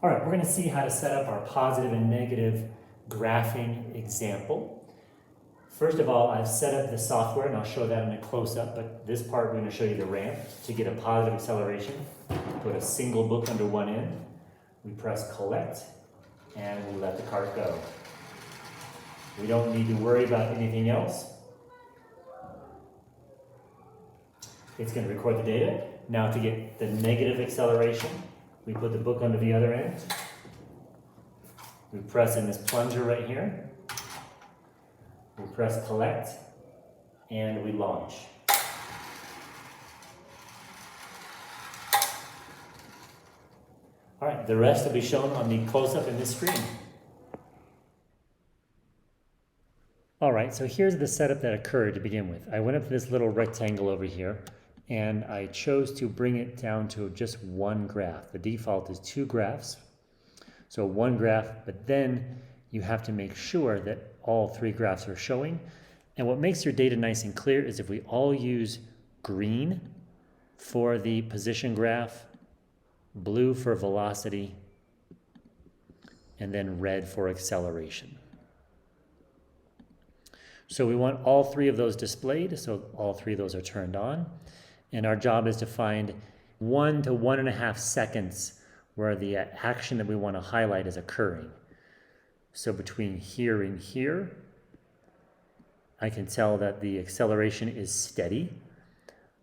All right, we're going to see how to set up our positive and negative graphing example. First of all, I've set up the software, and I'll show that in a close-up, but this part we're going to show you the ramp. To get a positive acceleration, put a single book under one end, we press collect, and we let the cart go. We don't need to worry about anything else. It's going to record the data. Now to get the negative acceleration, we put the book under the other end. We press in this plunger right here. We press collect, and we launch. All right, the rest will be shown on the close-up in this screen. All right, so here's the setup that occurred to begin with. I went up to this little rectangle over here, and I chose to bring it down to just one graph. The default is 2 graphs, so one graph, but then you have to make sure that all 3 graphs are showing. And what makes your data nice and clear is if we all use green for the position graph, blue for velocity, and then red for acceleration. So we want all 3 of those displayed, so all 3 of those are turned on. And our job is to find 1 to 1.5 seconds where the action that we want to highlight is occurring. So between here and here, I can tell that the acceleration is steady.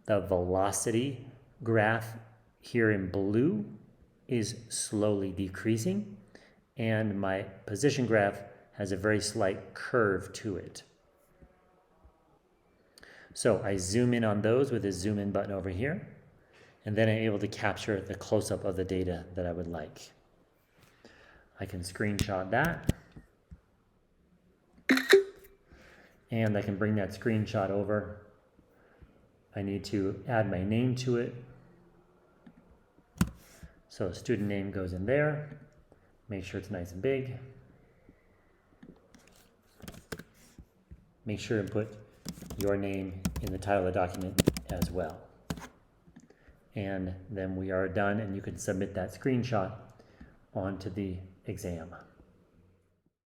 The velocity graph here in blue is slowly decreasing, and my position graph has a very slight curve to it. So I zoom in on those with the zoom in button over here, and then I'm able to capture the close-up of the data that I would like. I can screenshot that, and I can bring that screenshot over. I need to add my name to it. So student name goes in there. Make sure it's nice and big. Make sure and put your name in the title of the document as well. And then we are done, and you can submit that screenshot onto the exam.